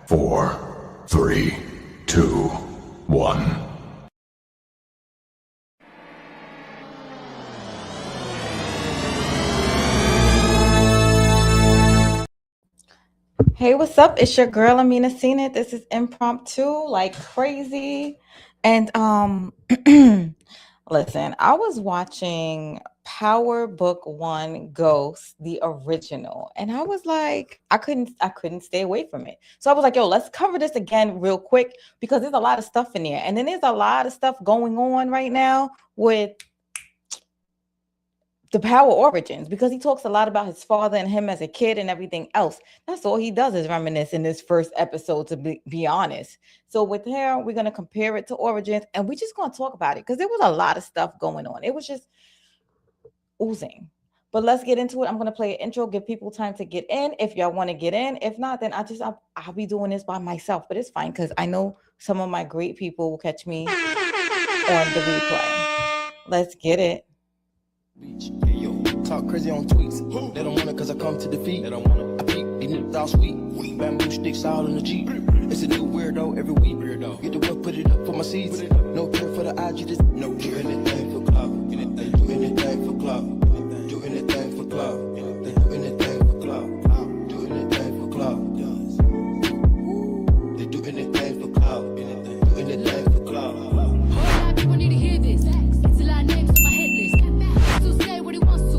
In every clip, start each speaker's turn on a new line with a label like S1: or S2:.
S1: 4, 3, 2, 1.
S2: Hey, what's up? It's your girl Amina Seen It. This is impromptu, like crazy. And listen, I was watching Power Book 1 Ghost, the original, and I was like, I couldn't stay away from it. So I was like, yo, let's cover this again real quick because there's a lot of stuff in there. And then there's a lot of stuff going on right now with the power origins because he talks a lot about his father and him as a kid and everything else. That's all he does is reminisce in this first episode, to be honest. So with her, we're going to compare it to origins and we're just going to talk about it because there was a lot of stuff going on. It was just oozing. But let's get into it. I'm going to play an intro, give people time to get in if y'all want to get in. If not, then I'll be doing this by myself, but it's fine because I know some of my great people will catch me on the replay. Let's get it.
S3: Hey, yo, talk crazy on tweets. They don't want it cause I come to defeat. They don't want it. I peep, these niggas all sweet. Bamboo sticks all in the Jeep. It's a new weirdo every week. Get the work, put it up for my seeds. No care for the IG, just no. Do anything for club. Do anything for club. Do anything for club. They do anything for club. Do anything for club. They do anything for club. Do anything for club.
S4: A lot of people need to hear this. It's a lot of names on my hit list. So say what he wants to.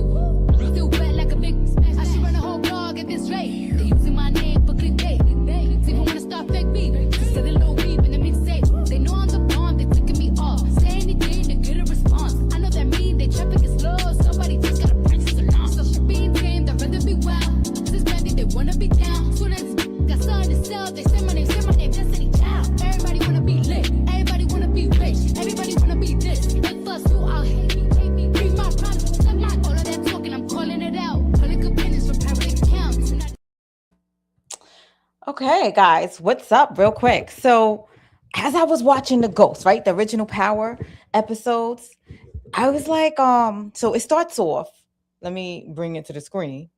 S4: Still wet like a big. I should run a whole blog at this rate. They using my name for clickbait. They even wanna start fake beef. Say the low beef in the mixtape. They know I'm the bomb. They taking me off. Say anything to get a response. I know that mean they traffic is slow. Somebody just gotta practice along. So being tame, I'd rather be wild. This bandit, they wanna be down. Soon as got something to sell, they say my name, Destiny Child. Everybody wanna be lit. Everybody wanna be rich. Everybody wanna be this. They fuss you out, hate me. Read my problems. All of that talking, I'm calling it out. Public opinions from private accounts.
S2: Okay, guys, what's up, real quick? So, as I was watching the Ghost, right, the original Power episodes, I was like, so it starts off. Let me bring it to the screen.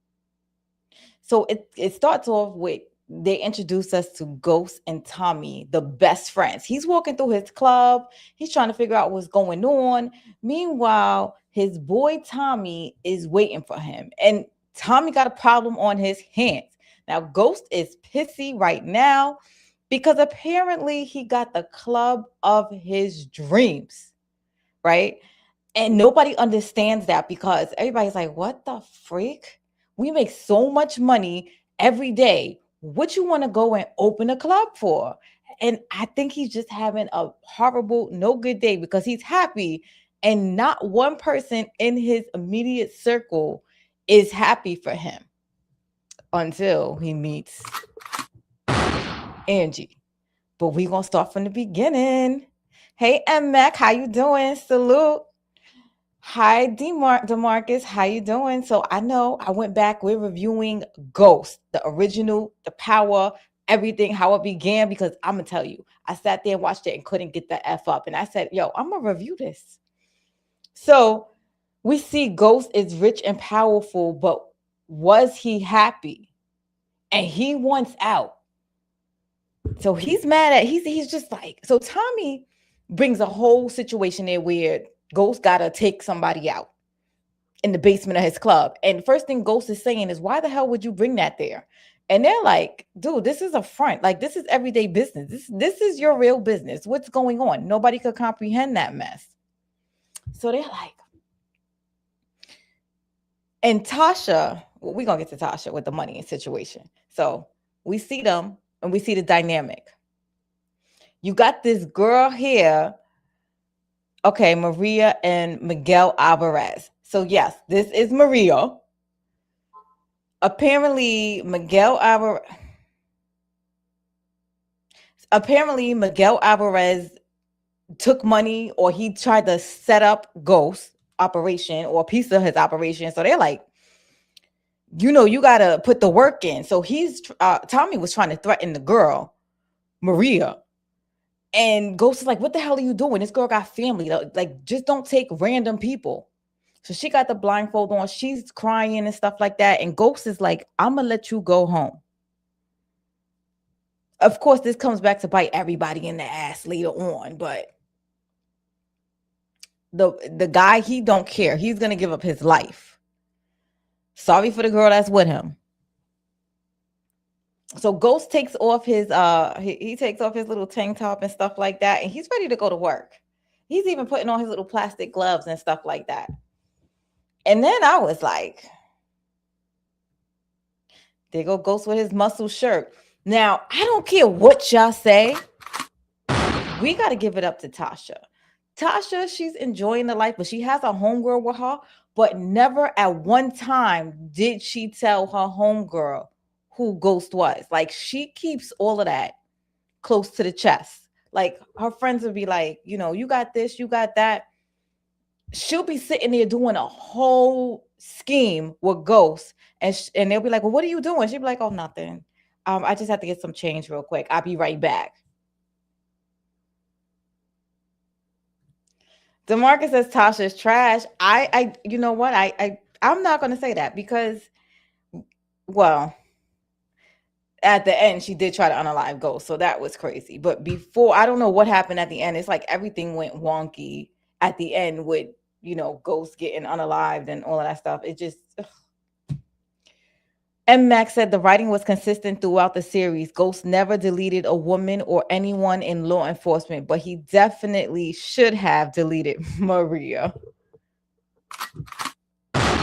S2: So it starts off with they introduce us to Ghost and Tommy, the best friends. He's walking through his club. He's trying to figure out what's going on. Meanwhile, his boy Tommy is waiting for him, and Tommy got a problem on his hands. Now, Ghost is pissy right now because apparently he got the club of his dreams, right? And nobody understands that because everybody's like, what the freak? We make so much money every day. What you want to go and open a club for? And I think he's just having a horrible, no good day because he's happy and not one person in his immediate circle is happy for him until he meets Angie. But we're going to start from the beginning. Hey, M Mac, how you doing? Salute. Hi, Demarcus. How you doing? So I know I went back. We're reviewing Ghost, the original, the power, everything, how it began. Because I'm gonna tell you, I sat there and watched it and couldn't get the F up. And I said, yo, I'm gonna review this. So we see Ghost is rich and powerful, but was he happy? And he wants out. So he's mad at he's just like, so Tommy brings a whole situation there where Ghost gotta take somebody out in the basement of his club. And the first thing Ghost is saying is, why the hell would you bring that there? And they're like, dude, this is a front. Like, this is everyday business. This is your real business. What's going on? Nobody could comprehend that mess. So they're like, and Tasha, well, we're gonna get to Tasha with the money situation. So we see them and we see the dynamic. You got this girl here. Okay, Maria and Miguel Alvarez. So yes, this is Maria. Apparently, Miguel Alvarez took money, or he tried to set up Ghost operation or a piece of his operation. So they're like, you got to put the work in. So Tommy was trying to threaten the girl, Maria. And Ghost is like, what the hell are you doing? This girl got family. Like, just don't take random people. So she got the blindfold on. She's crying and stuff like that. And Ghost is like, I'm going to let you go home. of course, this comes back to bite everybody in the ass later on, but the guy, he don't care. He's gonna give up his life. Sorry for the girl that's with him. So Ghost takes off his he takes off his little tank top and stuff like that, and he's ready to go to work. He's even putting on his little plastic gloves and stuff like that. And then I was like, there go Ghost with his muscle shirt. Now, I don't care what y'all say. We got to give it up to Tasha. Tasha, she's enjoying the life, but she has a homegirl with her, but never at one time did she tell her homegirl who Ghost was. Like, she keeps all of that close to the chest. Like, her friends would be like, you know, you got this, you got that. She'll be sitting there doing a whole scheme with Ghost, and they'll be like, well, what are you doing? She'll be like, oh, nothing. I just have to get some change real quick. I'll be right back. DeMarcus says Tasha is trash. I you know what? I'm not going to say that because, well, at the end, she did try to unalive Ghost, so that was crazy. But before, I don't know what happened at the end. It's like everything went wonky at the end with, you know, Ghost getting unalived and all of that stuff. It just... Ugh. M. Max said the writing was consistent throughout the series. Ghost never deleted a woman or anyone in law enforcement, but he definitely should have deleted Maria.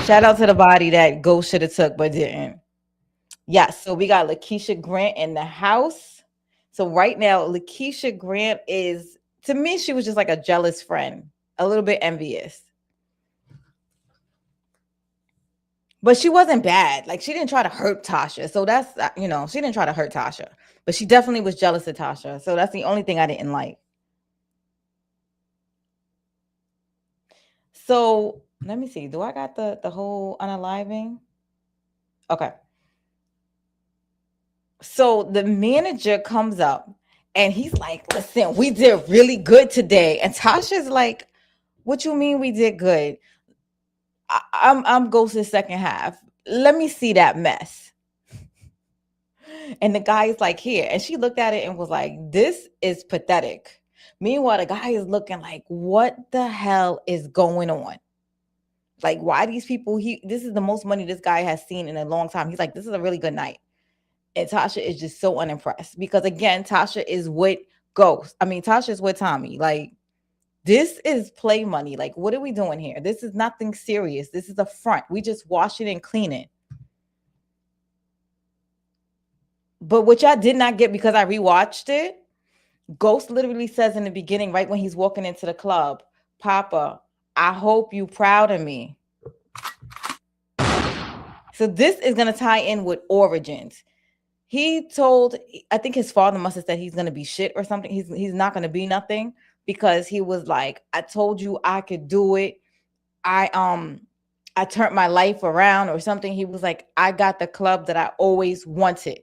S2: Shout out to the body that Ghost should have took, but didn't. Yes, so we got Lakeisha Grant in the house. So right now, Lakeisha Grant is, to me, she was just like a jealous friend, a little bit envious. But she wasn't bad. Like, she didn't try to hurt Tasha. So that's, you know, she didn't try to hurt Tasha. But she definitely was jealous of Tasha. So that's the only thing I didn't like. So let me see. Do I got the whole unaliving? Okay. So the manager comes up and he's like, listen, we did really good today. And Tasha's like, what you mean we did good? I'm Ghost's second half. Let me see that mess. And the guy is like, here. And she looked at it and was like, this is pathetic. Meanwhile, the guy is looking like, what the hell is going on? Like, why these people, this is the most money this guy has seen in a long time. He's like, this is a really good night. And Tasha is just so unimpressed because, again, Tasha is with Ghost. I mean, Tasha is with Tommy. Like, this is play money. Like, what are we doing here? This is nothing serious. This is a front. We just wash it and clean it. But what y'all did not get, because I rewatched it, Ghost literally says in the beginning, right when he's walking into the club, Papa, I hope you proud of me. So this is going to tie in with Origins. He told, I think his father must have said he's going to be shit or something. He's not going to be nothing because he was like, I told you I could do it. I turned my life around or something. He was like, I got the club that I always wanted.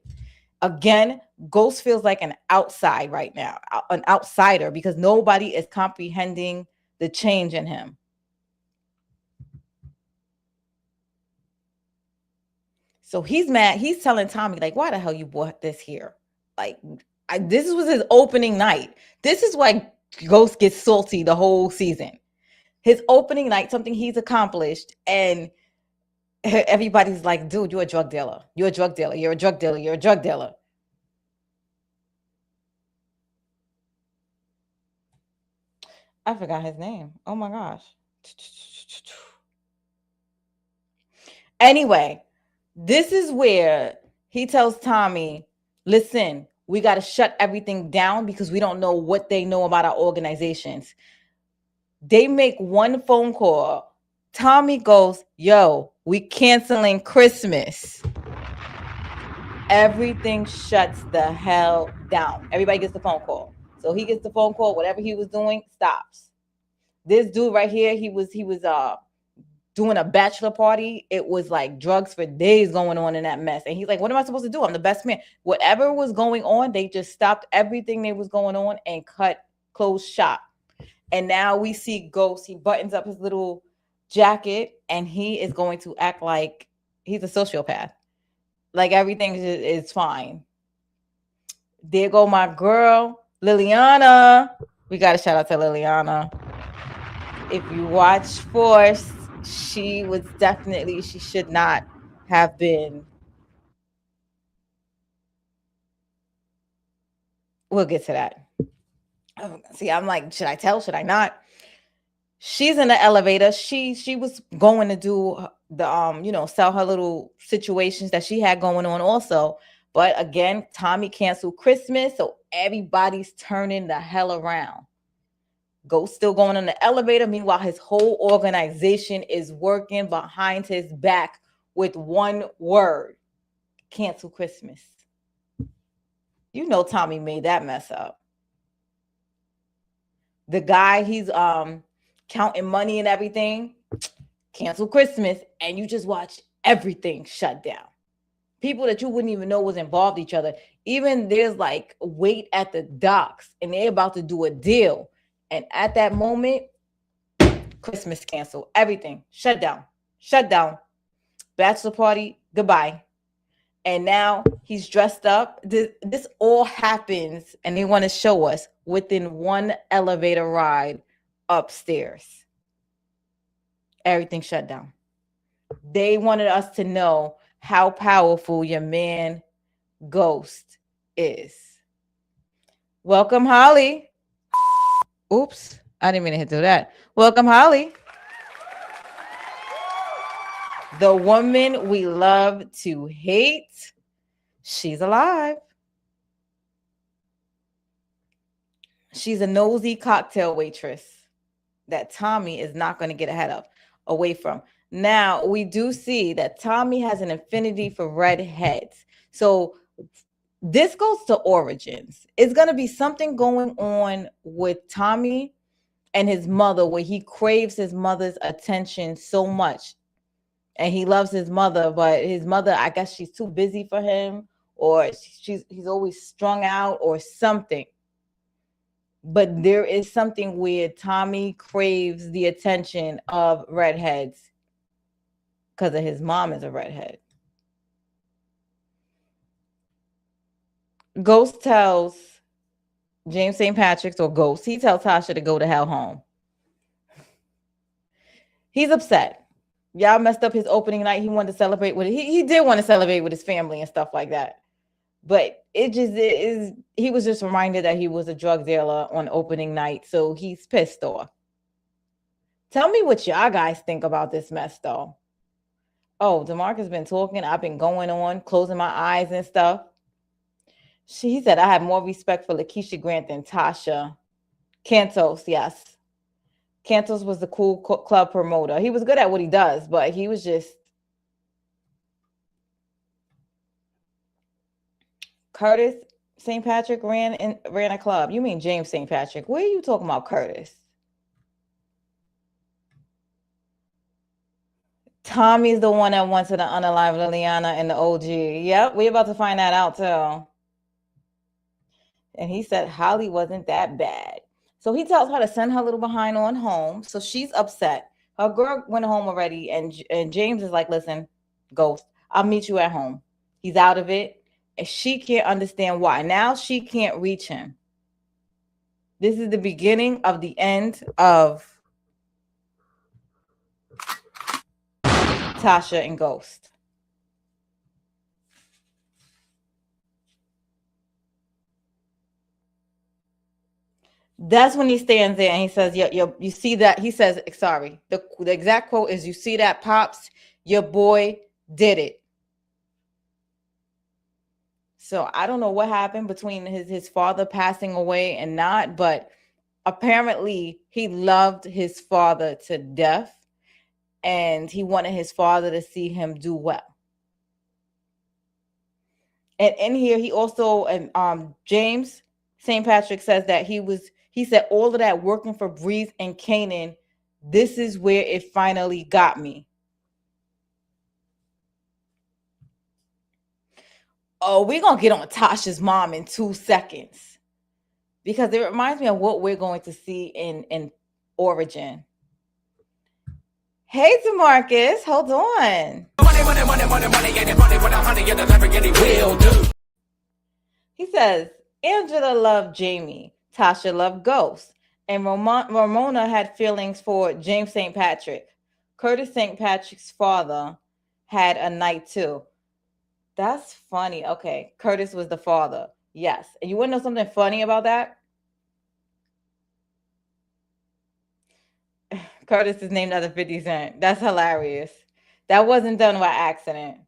S2: Again, Ghost feels like an outside right now, an outsider, because nobody is comprehending the change in him. So he's mad. He's telling Tommy, like, why the hell you bought this here? Like, this was his opening night. This is why Ghost gets salty the whole season. His opening night, something he's accomplished, and everybody's like, dude, you're a drug dealer. You're a drug dealer. You're a drug dealer. You're a drug dealer. I forgot his name. Oh, my gosh. Anyway, this is where he tells Tommy, listen, we got to shut everything down because we don't know what they know about our organizations. They make one phone call. Tommy goes, yo, we canceling Christmas. Everything shuts the hell down. Everybody gets the phone call. So he gets the phone call. Whatever he was doing stops. This dude right here, he was doing a bachelor party. It was like drugs for days going on in that mess. And he's like, what am I supposed to do? I'm the best man. Whatever was going on, they just stopped everything that was going on and closed shop. And now we see Ghost. He buttons up his little jacket and he is going to act like he's a sociopath. Like everything is fine. There go my girl, Liliana. We got to shout out to Liliana. If you watch Force, she should not have been. We'll get to that. See, I'm like, should I tell? Should I not? She's in the elevator. She was going to do the sell her little situations that she had going on also. But again, Tommy canceled Christmas, so everybody's turning the hell around. Ghost still going in the elevator. Meanwhile, his whole organization is working behind his back with one word: cancel Christmas. You know Tommy made that mess up. The guy, he's counting money and everything, cancel Christmas, and you just watch everything shut down. People that you wouldn't even know was involved each other. Even there's like wait at the docks and they're about to do a deal. And at that moment, Christmas canceled. Everything shut down. Bachelor party, goodbye. And now he's dressed up. This all happens, and they want to show us within one elevator ride upstairs. Everything shut down. They wanted us to know how powerful your man Ghost is. Welcome, Holly. Oops, I didn't mean to do that. Welcome, Holly. The woman we love to hate. She's alive. She's a nosy cocktail waitress that Tommy is not going to get away from. Now, we do see that Tommy has an affinity for redheads. So this goes to origins. It's going to be something going on with Tommy and his mother where he craves his mother's attention so much. And he loves his mother, but his mother, I guess she's too busy for him, or he's always strung out or something. But there is something weird. Tommy craves the attention of redheads because of his mom is a redhead. Ghost tells James St. Patrick's, or Ghost, he tells Tasha to go to hell home. He's upset. Y'all messed up his opening night. He wanted to celebrate with it. He did want to celebrate with his family and stuff like that. But he was just reminded that he was a drug dealer on opening night. So he's pissed off. Tell me what y'all guys think about this mess, though. Oh, DeMarcus been talking. I've been going on, closing my eyes and stuff. He said, I have more respect for Lakeisha Grant than Tasha. Cantos, yes. Cantos was the cool club promoter. He was good at what he does, but he was just... Curtis St. Patrick ran a club. You mean James St. Patrick. Where are you talking about Curtis? Tommy's the one that wanted to unalive Liliana and the OG. Yep, we're about to find that out too. And he said Holly wasn't that bad. So he tells her to send her little behind on home. So she's upset. Her girl went home already. And James is like, listen, Ghost, I'll meet you at home. He's out of it. And she can't understand why. Now she can't reach him. This is the beginning of the end of Tasha and Ghost. That's when he stands there and he says, you see that? He says, sorry. The exact quote is, you see that, Pops? Your boy did it. So I don't know what happened between his father passing away and not, but apparently he loved his father to death and he wanted his father to see him do well. And in here, he also, and James St. Patrick says that he said all of that working for Breeze and Kanan, this is where it finally got me. Oh, we're going to get on Tasha's mom in 2 seconds because it reminds me of what we're going to see in Origin. Hey, DeMarcus, hold on. He says, Angela loved Jamie. Tasha loved Ghost. And Ramona had feelings for James St. Patrick. Curtis St. Patrick's father had a night too. That's funny. Okay. Curtis was the father. Yes. And you want to know something funny about that? Curtis is named after 50 Cent. That's hilarious. That wasn't done by accident.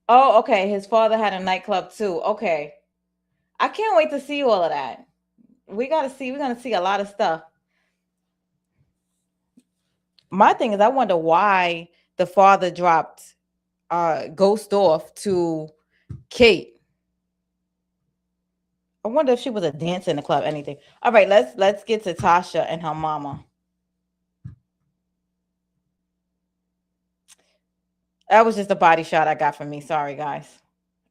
S2: Oh, okay. His father had a nightclub too. Okay. I can't wait to see all of that. We're gonna see a lot of stuff. My thing is I wonder why the father dropped Ghost off to Kate. I wonder if she was a dancer in the club, anything. All right, let's get to Tasha and her mama. That was just a body shot I got from me. Sorry, guys.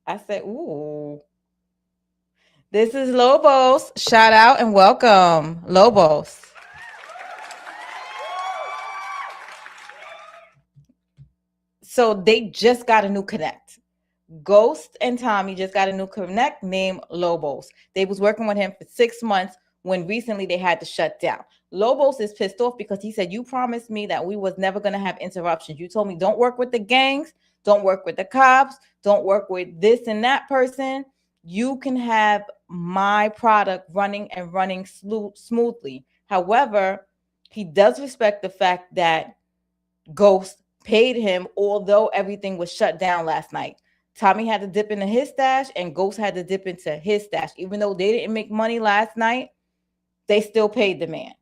S2: I said, ooh. This is Lobos. Shout out and welcome, Lobos. So they just got a new connect. Ghost and Tommy just got a new connect named Lobos. They was working with him for 6 months when recently they had to shut down. Lobos is pissed off because he said, you promised me that we was never going to have interruptions. You told me don't work with the gangs, don't work with the cops, don't work with this and that person. You can have my product running and running smoothly. However, he does respect the fact that Ghost paid him, although everything was shut down last night. Tommy had to dip into his stash and Ghost had to dip into his stash. Even though they didn't make money last night, they still paid the man.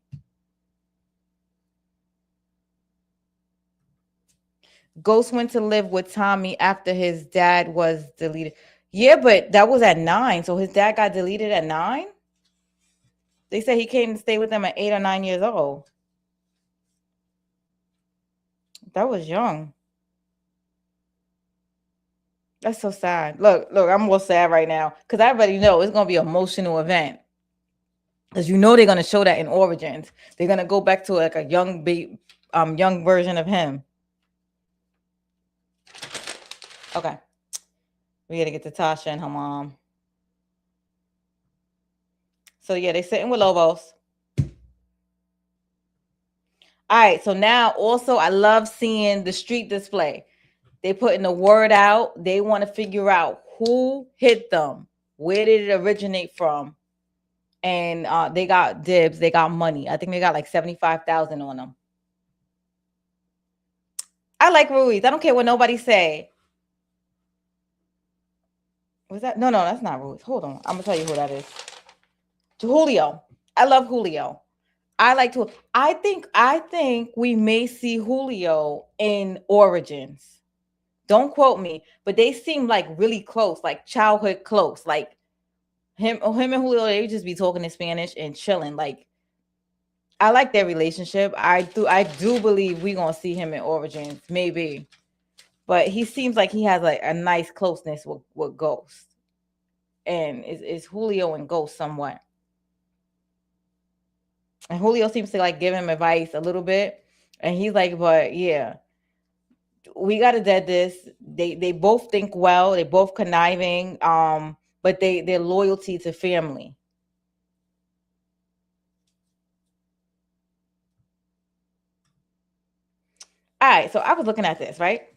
S2: Ghost went to live with Tommy after his dad was deleted. Yeah, but that was at 9. So his dad got deleted at 9? They said he came to stay with them at 8 or 9 years old. That was young. That's so sad. Look, I'm more sad right now because I already know it's going to be an emotional event. Because you know they're going to show that in Origins. They're going to go back to like a young version of him. Okay. We got to get to Tasha and her mom. So yeah, they're sitting with Lobos. All right, so now also I love seeing the street display. They putting the word out. They want to figure out who hit them. Where did it originate from? And they got dibs. They got money. I think they got like 75,000 on them. I like Ruiz. I don't care what nobody say. Was that? No, that's not Ruiz. Hold on. I'm going to tell you who that is. Julio. I love Julio. I like to. I think we may see Julio in Origins. Don't quote me, but they seem like really close, like childhood close. Like him and Julio, they would just be talking in Spanish and chilling. Like I like their relationship. I do believe we're gonna see him in Origins, maybe. But he seems like he has like a nice closeness with Ghost. And it's Julio and Ghost somewhat. And Julio seems to like give him advice a little bit. And he's like, but yeah, we got to dead this. They both think well. They both conniving. But their loyalty to family. All right. So I was looking at this, right?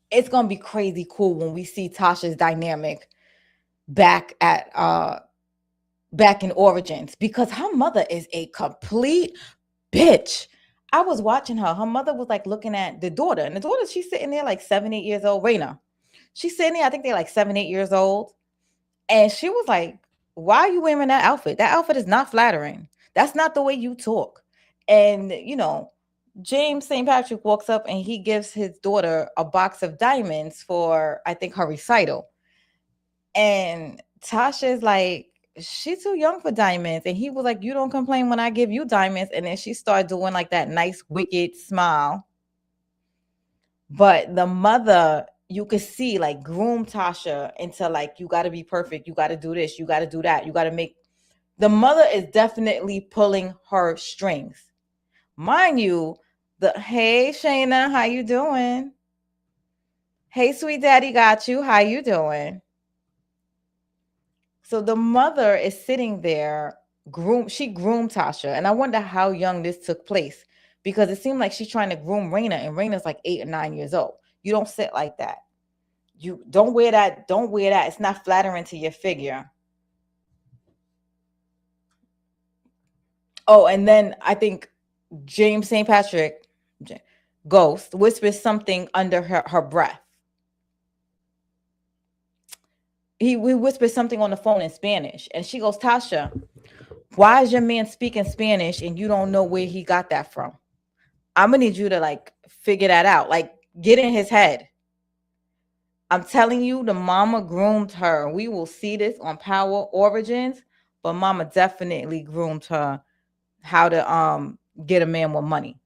S2: It's going to be crazy cool when we see Tasha's dynamic back in Origins because her mother is a complete bitch. I was watching her. Her mother was like looking at the daughter, and the daughter, she's sitting there like 7, 8 years old. Raina, she's sitting there. I think they're like 7, 8 years old, and she was like, "Why are you wearing that outfit? That outfit is not flattering. That's not the way you talk." And James St. Patrick walks up and he gives his daughter a box of diamonds for, I think, her recital, and Tasha's like, she's too young for diamonds. And he was like, you don't complain when I give you diamonds. And then she started doing like that nice, wicked smile. But the mother, you could see like groom Tasha into like, you got to be perfect. You got to do this. You got to do that. You got to make. The mother is definitely pulling her strings. Mind you, Hey Shayna, how you doing? Hey sweet daddy got you. How you doing? So the mother is sitting there, she groomed Tasha. And I wonder how young this took place because it seemed like she's trying to groom Raina, and Raina's like 8 or 9 years old. You don't sit like that. You don't wear that. Don't wear that. It's not flattering to your figure. Oh, and then I think James St. Patrick, Ghost, whispers something under her breath. We whispered something on the phone in Spanish, and she goes, Tasha, why is your man speaking Spanish and you don't know where he got that from? I'm gonna need you to like figure that out. Like, get in his head. I'm telling you, the mama groomed her. We will see this on Power Origins, but mama definitely groomed her how to get a man with money.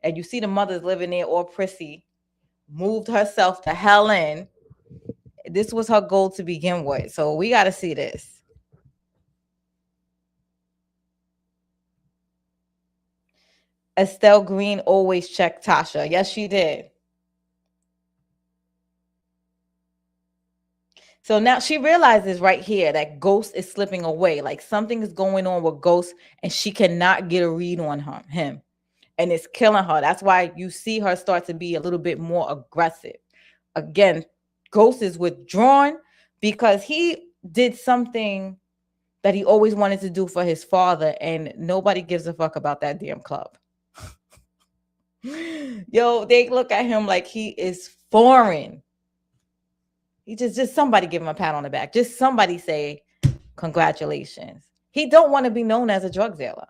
S2: And you see the mother's living there all prissy, moved herself to hell in. This was her goal to begin with. So we got to see this. Estelle Green always checked Tasha. Yes, she did. So now she realizes right here that Ghost is slipping away. Like something is going on with Ghost and she cannot get a read on him. And it's killing her. That's why you see her start to be a little bit more aggressive. Again, Ghost is withdrawn because he did something that he always wanted to do for his father, and nobody gives a fuck about that damn club. Yo, they look at him like he is foreign. He just somebody give him a pat on the back. Just somebody say congratulations. He don't want to be known as a drug dealer.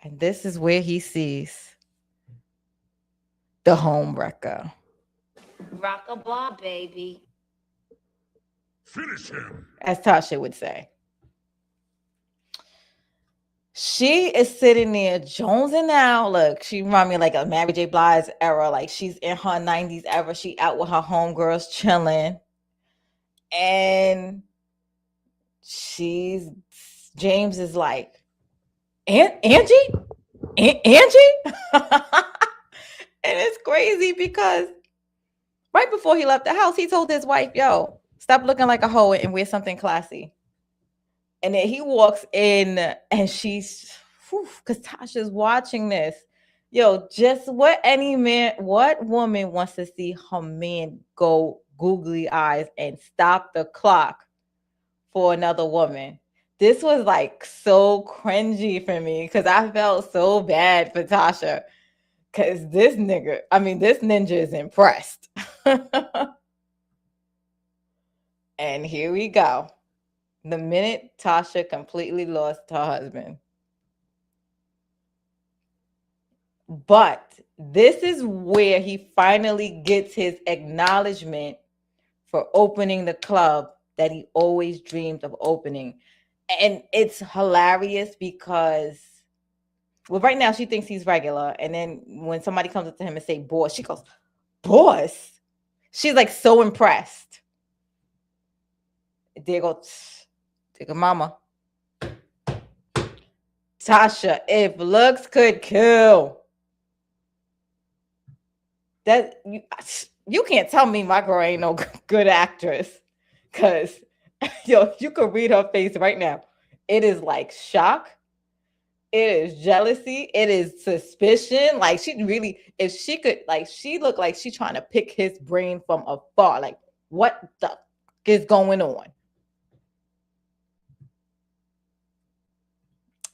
S2: And this is where he sees the home wrecker.
S5: Rock a ball, baby.
S1: Finish him.
S2: As Tasha would say. She is sitting there jonesing out. Look, she remind me like a Mary J. Blige era. Like she's in her 90s era. She out with her homegirls chilling. And James is like, Angie? Angie? And it's crazy because right before he left the house, he told his wife, yo, stop looking like a hoe and wear something classy. And then he walks in and she's, because Tasha's watching this. Yo, just what woman wants to see her man go googly eyes and stop the clock for another woman? This was like so cringy for me because I felt so bad for Tasha because this ninja is impressed. And here we go. The minute Tasha completely lost her husband. But this is where he finally gets his acknowledgement for opening the club that he always dreamed of opening. And it's hilarious because, well, right now she thinks he's regular. And then when somebody comes up to him and say, boss, she goes, boss? She's like so impressed. There goes mama. Tasha, if looks could kill. That you can't tell me my girl ain't no good actress. Cause yo, you could read her face right now. It is like shock. It is jealousy. It is suspicion. Like she really, if she could, like she looked like she's trying to pick his brain from afar. Like what the is going on?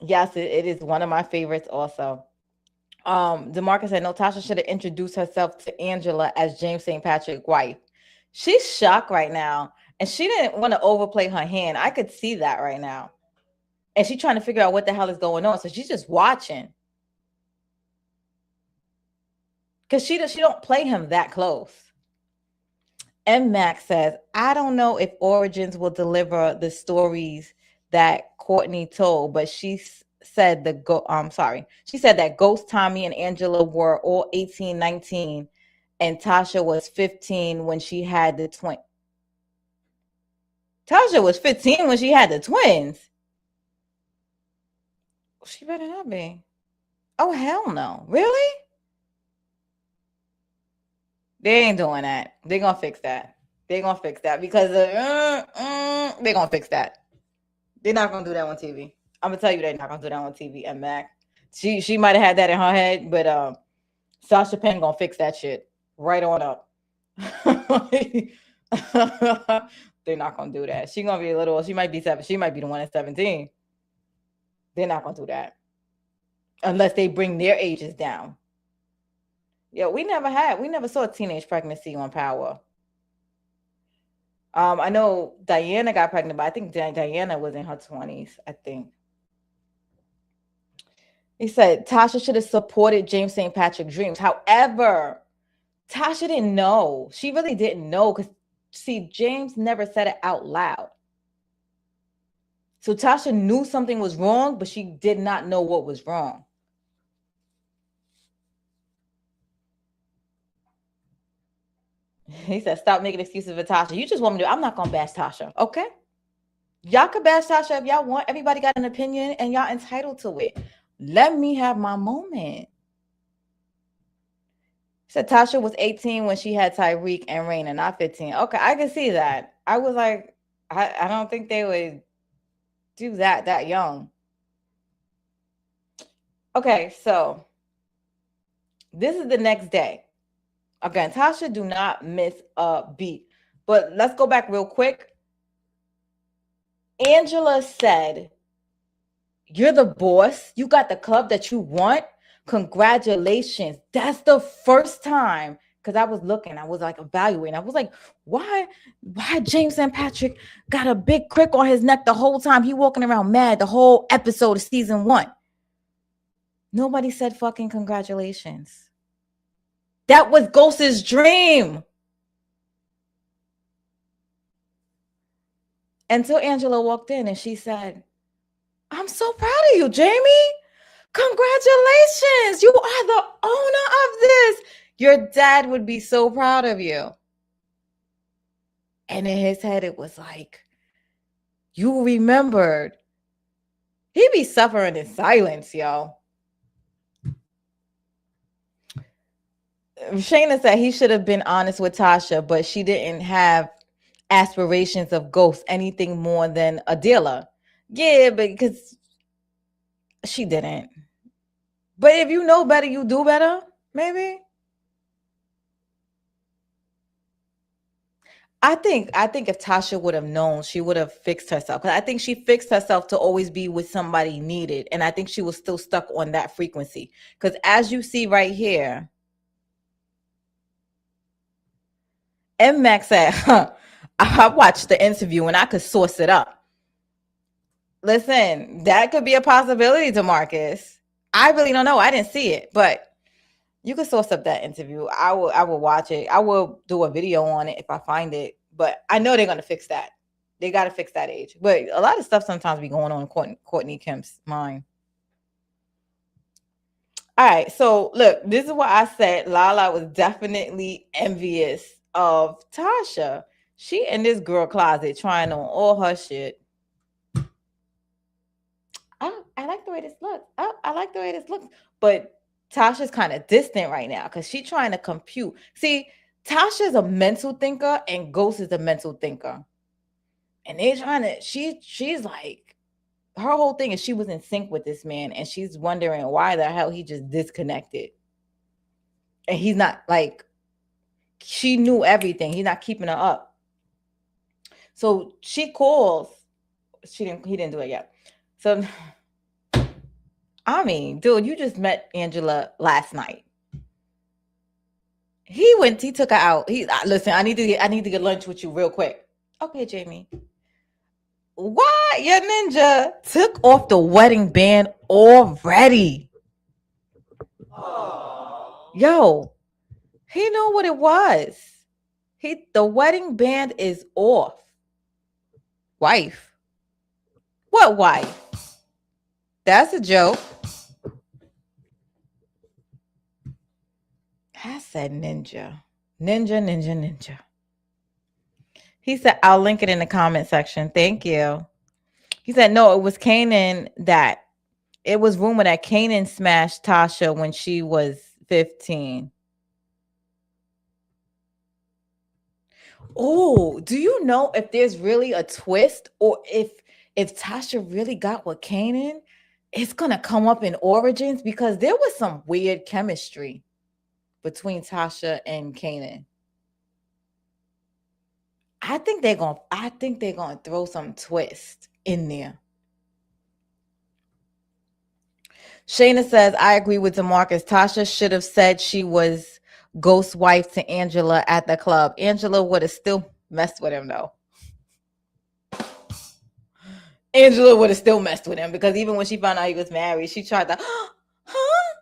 S2: Yes, it is one of my favorites also. DeMarcus said, no, Tasha should have introduced herself to Angela as James St. Patrick's wife. She's shocked right now. And she didn't want to overplay her hand. I could see that right now. And she's trying to figure out what the hell is going on. So she's just watching. Because she don't play him that close. M. Max says, I don't know if Origins will deliver the stories that Courtney told, but she said that Ghost, Tommy, and Angela were all 18, 19, and Tasha was 15 when she had the twin. Tasha was 15 when she had the twins. She better not be. Oh, hell no. Really? They ain't doing that. They're going to fix that. They're going to fix that because they're going to fix that. They're not going to do that on TV. I'm going to tell you they're not going to do that on TV. And Mac, she might have had that in her head, but Sasha Penn going to fix that shit right on up. They're not going to do that. She's going to be a little, she might be 7. She might be the one at 17. They're not going to do that. Unless they bring their ages down. Yeah, we never saw teenage pregnancy on Power. I know Diana got pregnant, but I think Diana was in her 20s, I think. He said Tasha should have supported James St. Patrick's dreams. However, Tasha didn't know. She really didn't know because, see, James never said it out loud. So Tasha knew something was wrong, but she did not know what was wrong. He said, stop making excuses for Tasha. You just want me to, I'm not going to bash Tasha. Okay. Y'all can bash Tasha if y'all want. Everybody got an opinion and y'all entitled to it. Let me have my moment. He said Tasha was 18 when she had Tyreek and Raina, not 15. Okay, I can see that. I was like, I don't think they would do that young. Okay, so this is the next day. Again, Tasha, do not miss a beat. But let's go back real quick. Angela said, you're the boss. You got the club that you want. Congratulations. That's the first time. Because I was looking. I was like evaluating. I was like, why James St. Patrick got a big crick on his neck the whole time? He walking around mad the whole episode of season 1. Nobody said fucking congratulations. That was Ghost's dream. Until Angela walked in and she said, I'm so proud of you, Jamie. Congratulations. You are the owner of this. Your dad would be so proud of you. And in his head, it was like, you remembered. He be suffering in silence, yo. Shayna said he should have been honest with Tasha, but she didn't have aspirations of Ghost anything more than a dealer. Yeah, because she didn't. But if you know better, you do better, maybe. I think if Tasha would have known, she would have fixed herself. Because I think she fixed herself to always be with somebody needed. And I think she was still stuck on that frequency. Because as you see right here, M. Max said, I watched the interview and I could source it up. Listen, that could be a possibility to Marcus. I really don't know. I didn't see it, but you can source up that interview. I will watch it. I will do a video on it if I find it, but I know they're going to fix that. They got to fix that age. But a lot of stuff sometimes be going on in Courtney Kemp's mind. All right. So look, this is what I said. Lala was definitely envious of Tasha. She in this girl closet trying on all her shit. I like the way this looks. I like the way this looks. But Tasha's kind of distant right now because she's trying to compute. See, Tasha's a mental thinker and Ghost is a mental thinker. And they're trying to, she's like, her whole thing is she was in sync with this man and she's wondering why the hell he just disconnected. And he's not like, she knew everything. He's not keeping her up. So she calls. He didn't do it yet. So, I mean, dude, you just met Angela last night. He took her out. Listen, I need to get lunch with you real quick. Okay, Jamie. Why your ninja took off the wedding band already? Yo, he knew what it was. The wedding band is off. Wife. What wife? That's a joke. I said ninja. Ninja. He said, I'll link it in the comment section. Thank you. He said, no, it was Kanan that It was rumored that Kanan smashed Tasha when she was 15. Oh, do you know if there's really a twist, or if Tasha really got with Kanan, it's gonna come up in Origins, because there was some weird chemistry between Tasha and Kanan. I think they're gonna throw some twist in there. Shayna says, I agree with DeMarcus. Tasha should have said she was ghost wife to Angela at the club. Angela would have still messed with him though. Angela would have still messed with him, because even when she found out he was married, she tried to, huh?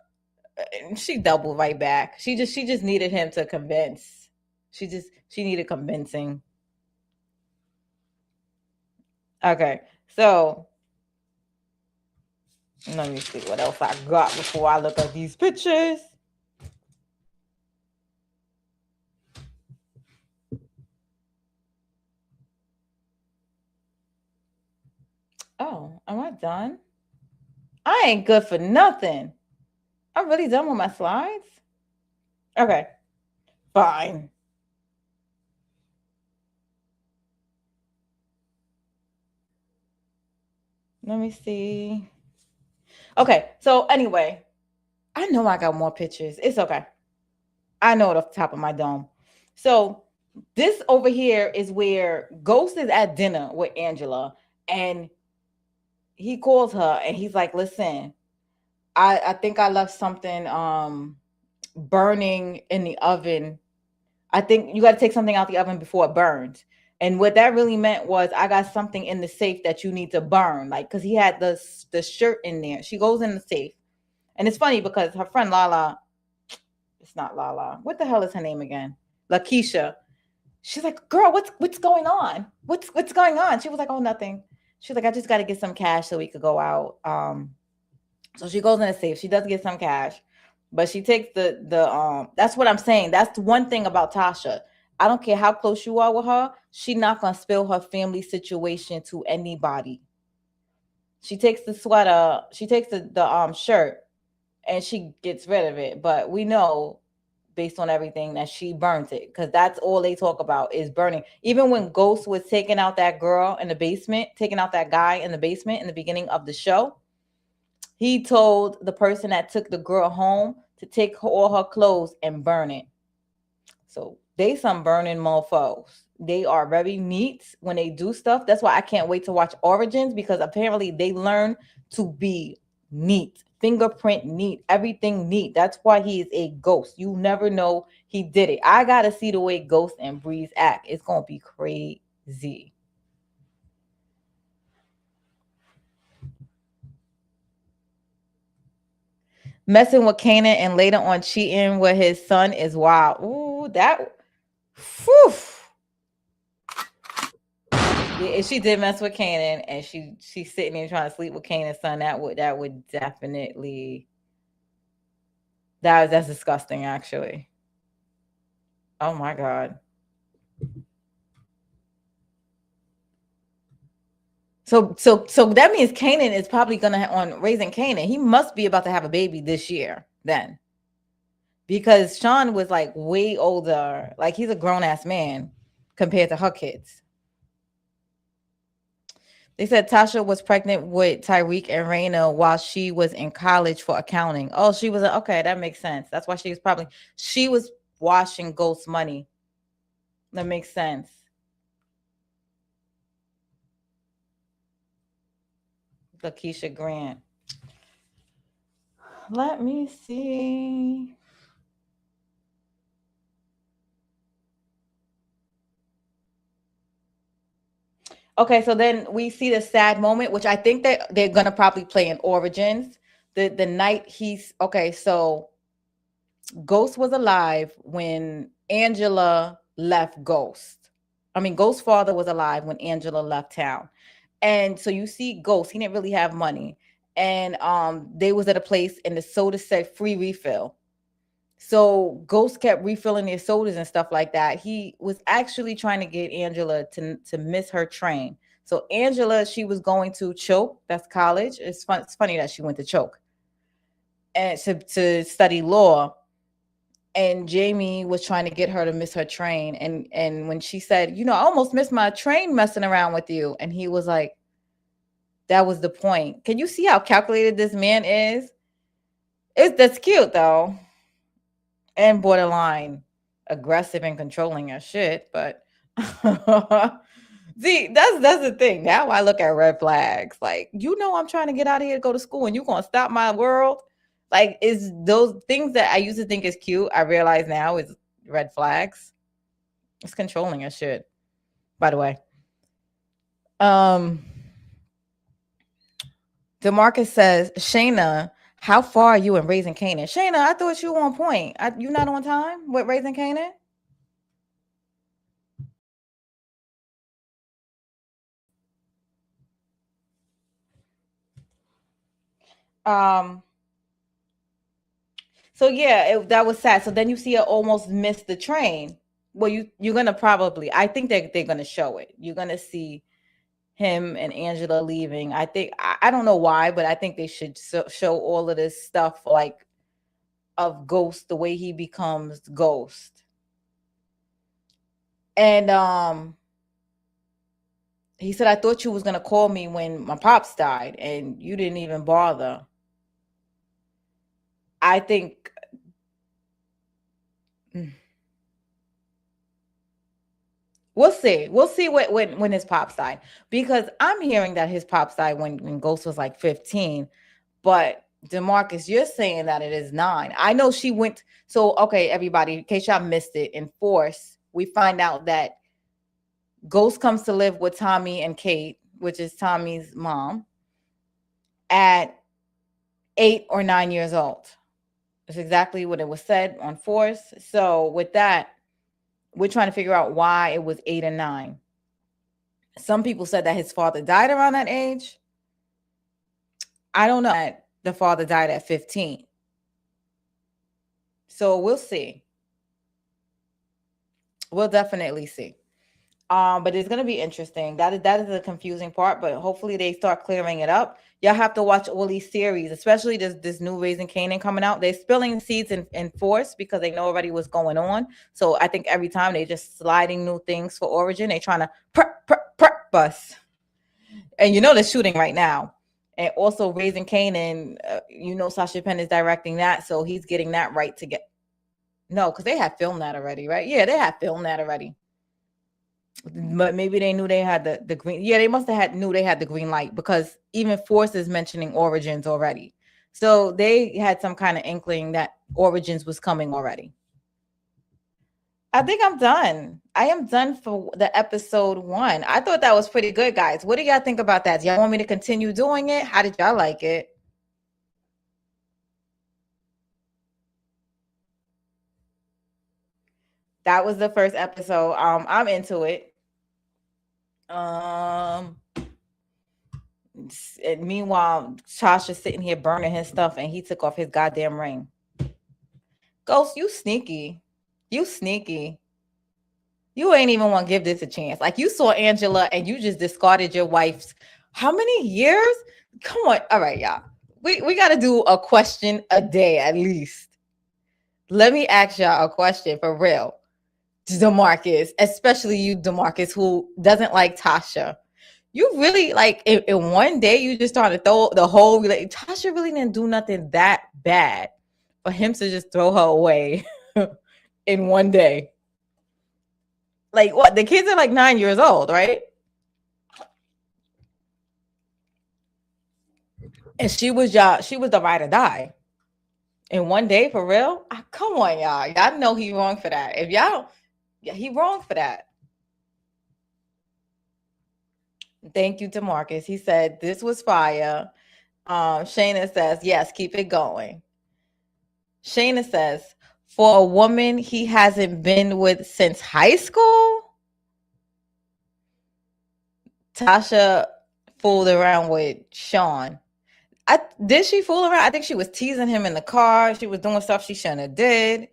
S2: And she doubled right back. She just needed him to convince. She needed convincing. Okay, so let me see what else I got before I look at these pictures. Oh, am I done? I ain't good for nothing. I'm really done with my slides. Okay, fine. Let me see. Okay, so anyway, I know I got more pictures. It's okay. I know it off the top of my dome. So this over here is where Ghost is at dinner with Angela, and he calls her and he's like, listen, I think I left something burning in the oven. I think you got to take something out the oven before it burns. And what that really meant was, I got something in the safe that you need to burn. Like, because he had the shirt in there. She goes in the safe. And it's funny because her friend Lala, it's not Lala. What the hell is her name again? Lakeisha. She's like, girl, what's going on? What's going on? She was like, oh, nothing. She's like, I just got to get some cash so we could go out. So she goes in the safe. She does get some cash, but she takes the that's what I'm saying. That's the one thing about Tasha. I don't care how close you are with her. She's not going to spill her family situation to anybody. She takes the sweater. She takes the shirt and she gets rid of it. But we know, based on everything, that she burnt it, because that's all they talk about is burning. Even when Ghost was taking out that girl in the basement, taking out that guy in the basement in the beginning of the show, he told the person that took the girl home to take all her clothes and burn it. So they some burning mofos. They are very neat when they do stuff. That's why I can't wait to watch Origins, because apparently they learn to be neat, fingerprint neat, everything neat. That's why he is a ghost. You never know he did it. I gotta see the way Ghost and Breeze act. It's gonna be crazy. Messing with Kanan and later on cheating with his son is wild. Ooh, that. Whew. If she did mess with Kanan and she's sitting there trying to sleep with Kanan's son, that would definitely, that's disgusting, actually. Oh my God. So that means Kanan is probably gonna on raising Kanan. He must be about to have a baby this year then, because Sean was like way older. Like, he's a grown ass man compared to her kids. They said Tasha was pregnant with Tyreek and Raina while she was in college for accounting. Oh, she was okay. That makes sense. That's why she was washing Ghost's money. That makes sense. Lakeisha Grant. Let me see. Okay, so then we see the sad moment, which I think that they're gonna probably play in Origins. The night he's okay, so Ghost was alive when Angela left Ghost. I mean, Ghost's father was alive when Angela left town. And so you see Ghost, he didn't really have money. And they was at a place and the soda said free refill. So Ghost kept refilling their sodas and stuff like that. He was actually trying to get Angela to miss her train So Angela, she was going to Choke, that's college. It's funny that she went to Choke and to study law. And Jamie was trying to get her to miss her train. And when she said, I almost missed my train messing around with you. And he was like, that was the point. Can you see how calculated this man is? That's cute though. And borderline aggressive and controlling as shit. But see, that's the thing. Now I look at red flags. Like, I'm trying to get out of here to go to school and you're gonna stop my world. Like, is those things that I used to think is cute, I realize now is red flags. It's controlling as shit, by the way. DeMarcus says, Shayna, how far are you in Raising Canaan? Shayna, I thought you were on point. You not on time with Raising Canaan? So yeah, that was sad. So then you see her almost miss the train. Well, you're gonna probably, I think they're gonna show it. You're gonna see him and Angela leaving. I think I don't know why, but I think they should show all of this stuff like of Ghost, the way he becomes Ghost. And he said, I thought you was gonna call me when my pops died, and you didn't even bother. I think we'll see. We'll see when his pops died, because I'm hearing that his pops died when Ghost was like 15. But DeMarcus, you're saying that it is 9. I know she went. So okay, everybody, in case y'all missed it, in Force, we find out that Ghost comes to live with Tommy and Kate, which is Tommy's mom, at 8 or 9 years old. That's exactly what it was said on Force. So with that, we're trying to figure out why it was 8 and 9. Some people said that his father died around that age. I don't know that the father died at 15. So we'll see. We'll definitely see. But it's going to be interesting. That is the confusing part, but hopefully they start clearing it up. Y'all have to watch all these series, especially this new Raising Canaan coming out. They're spilling seeds in Force because they know already what's going on. So I think every time they just sliding new things for Origin, they trying to prep us. And they're shooting right now. And also Raising Canaan, Sasha Penn is directing that, so he's getting that right to get. No, because they had filmed that already, right? Yeah, they had filmed that already. But maybe they knew they had the green. Yeah, they must have knew they had the green light, because even Force is mentioning Origins already. So they had some kind of inkling that Origins was coming already. I think I'm done. I am done for the episode 1. I thought that was pretty good, guys. What do y'all think about that? Do y'all want me to continue doing it? How did y'all like it? That was the first episode. I'm into it. And meanwhile, Tasha's sitting here burning his stuff, and he took off his goddamn ring. Ghost, you sneaky. You sneaky. You ain't even want to give this a chance. Like, you saw Angela and you just discarded your wife's how many years? Come on. All right, y'all. We got to do a question a day at least. Let me ask y'all a question for real. DeMarcus, especially you, DeMarcus, who doesn't like Tasha. You really, like, in one day, you just started to throw the whole, Tasha really didn't do nothing that bad for him to just throw her away in one day. Like, what? The kids are like 9 years old, right? And she was the ride or die. In one day, for real? Come on, y'all. Y'all know he wrong for that. If y'all, yeah, he wrong for that. Thank you, DeMarcus. He said, this was fire. Shayna says, yes, keep it going. Shayna says, for a woman he hasn't been with since high school, Tasha fooled around with Sean. Did she fool around? I think she was teasing him in the car. She was doing stuff she shouldn't have did.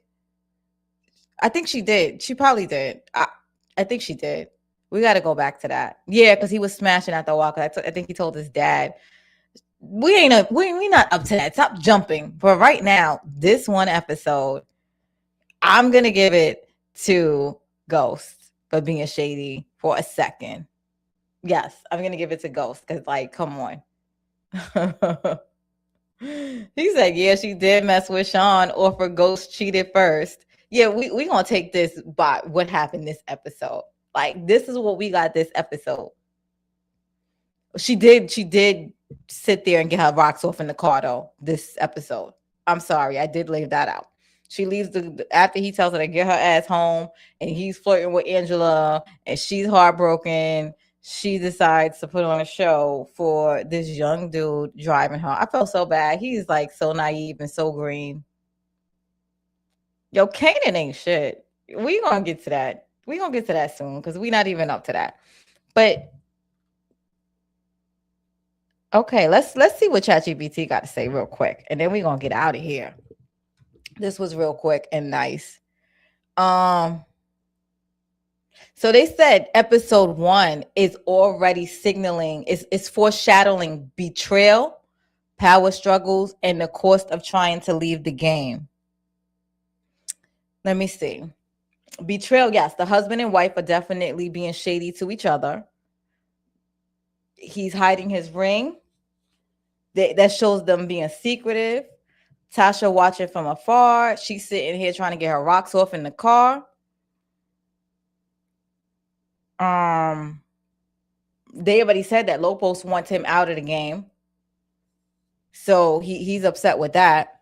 S2: I think she did. She probably did. I think she did. We got to go back to that. Yeah, because he was smashing at the wall. I think he told his dad, we not up to that. Stop jumping. But right now, this one episode, I'm gonna give it to Ghost for being shady for a second. Yes, I'm gonna give it to Ghost because, like, come on. He said, yeah, she did mess with Sean, or for Ghost cheated first. Yeah, we gonna take this by what happened this episode. Like, this is what we got this episode. She did sit there and get her rocks off in the car though, this episode. I'm sorry, I did leave that out. She leaves after he tells her to get her ass home, and he's flirting with Angela, and she's heartbroken. She decides to put on a show for this young dude driving her. I felt so bad. He's like so naive and so green. Yo, Kanan ain't shit. We gonna get to that. We gonna get to that soon because we not even up to that. But okay, let's see what ChatGPT got to say real quick, and then we gonna get out of here. This was real quick and nice. So they said episode 1 is already signaling, is foreshadowing betrayal, power struggles, and the cost of trying to leave the game. Let me see. Betrayal, yes, the husband and wife are definitely being shady to each other. He's hiding his ring. That shows them being secretive. Tasha watching from afar. She's sitting here trying to get her rocks off in the car. They already said that Lopos wants him out of the game. So he's upset with that.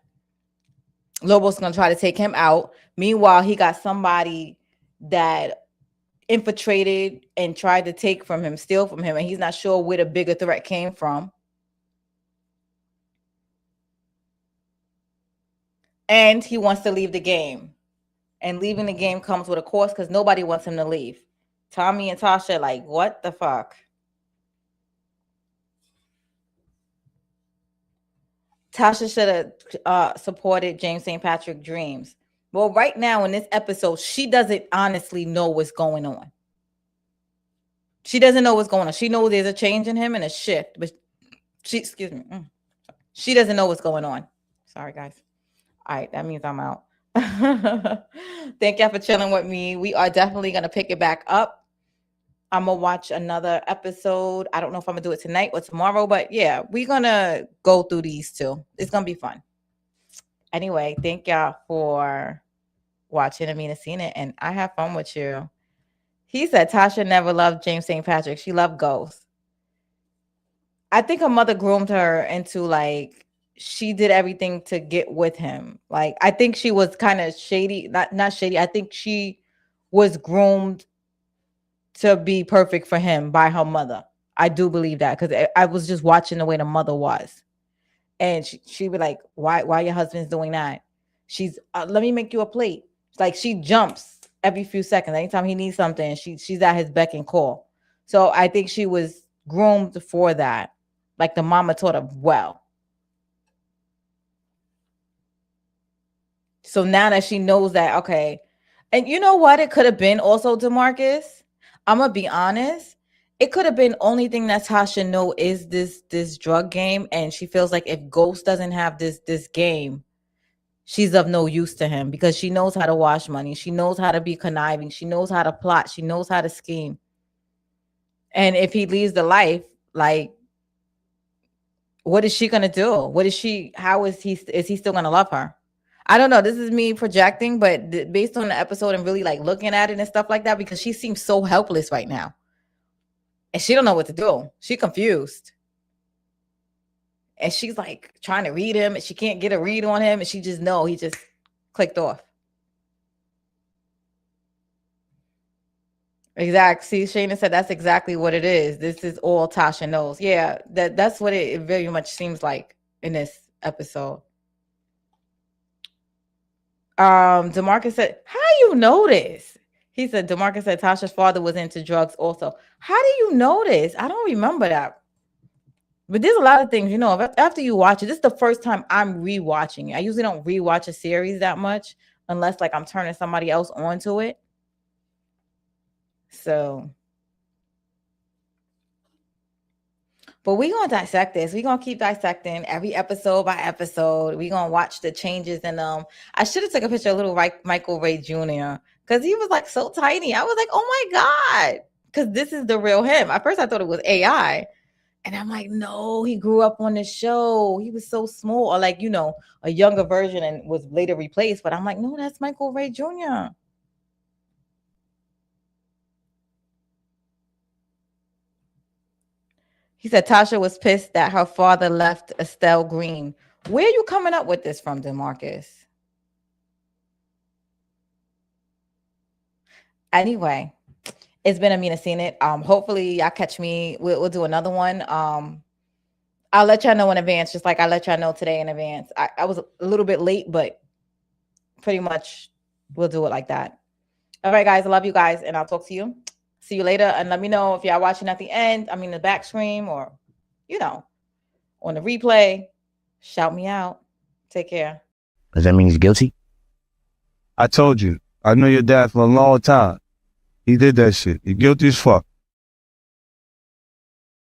S2: Lobos gonna try to take him out. Meanwhile, he got somebody that infiltrated and tried to take from him, steal from him, and he's not sure where the bigger threat came from. And he wants to leave the game. And leaving the game comes with a cost because nobody wants him to leave. Tommy and Tasha like, what the fuck? Tasha should have supported James St. Patrick dreams. Well, right now in this episode, she doesn't honestly know what's going on. She doesn't know what's going on. She knows there's a change in him and a shift, but she doesn't know what's going on. Sorry, guys. All right, that means I'm out. Thank y'all for chilling with me. We are definitely going to pick it back up. I'm going to watch another episode. I don't know if I'm going to do it tonight or tomorrow, but yeah, we're going to go through these two. It's going to be fun. Anyway, thank y'all for watching Amina Seen It, and I have fun with you. He said Tasha never loved James St. Patrick. She loved Ghost. I think her mother groomed her into, like, she did everything to get with him. Like, I think she was kind of shady. Not shady. I think she was groomed to be perfect for him by her mother. I do believe that because I was just watching the way the mother was. And she'd be like, why your husband's doing that? She's, let me make you a plate. Like, she jumps every few seconds. Anytime he needs something, she's at his beck and call. So I think she was groomed for that. Like, the mama taught her well. So now that she knows that, okay. And you know what? It could have been also, DeMarcus. I'm going to be honest. It could have been only thing that Tasha know is this drug game. And she feels like if Ghost doesn't have this game, she's of no use to him because she knows how to wash money. She knows how to be conniving. She knows how to plot. She knows how to scheme. And if he leaves the life, like, what is she going to do? How is he still going to love her? I don't know. This is me projecting, but based on the episode and really like looking at it and stuff like that, because she seems so helpless right now. And she don't know what to do. She confused. And she's like trying to read him and she can't get a read on him. And she just know he just clicked off. Exactly. See, Shayna said that's exactly what it is. This is all Tasha knows. Yeah, that's what it very much seems like in this episode. DeMarcus said, how do you know this? He said, DeMarcus said Tasha's father was into drugs also. How do you know this? I don't remember that. But there's a lot of things, you know, after you watch it, this is the first time I'm rewatching it. I usually don't rewatch a series that much unless like I'm turning somebody else onto it. So But we're going to dissect this. We're going to keep dissecting every episode by episode. We're going to watch the changes. And I should have took a picture of little Michael Ray Jr. because he was like so tiny. I was like, oh my God. Because this is the real him. At first I thought it was AI. And I'm like, no, he grew up on the show. He was so small, or like, a younger version and was later replaced. But I'm like, no, that's Michael Ray Jr. He said Tasha was pissed that her father left Estelle Green. Where are you coming up with this from, DeMarcus? Anyway, it's been Amina Seen It. Hopefully y'all catch me. We'll do another one. I'll let y'all know in advance, just like I let y'all know today in advance. I was a little bit late, but pretty much we'll do it like that. All right, guys. I love you guys, and I'll talk to you. See you later. And let me know if y'all watching at the end, the back screen, or, on the replay. Shout me out. Take care.
S6: Does that mean he's guilty?
S7: I told you. I know your dad for a long time. He did that shit. You're guilty as fuck.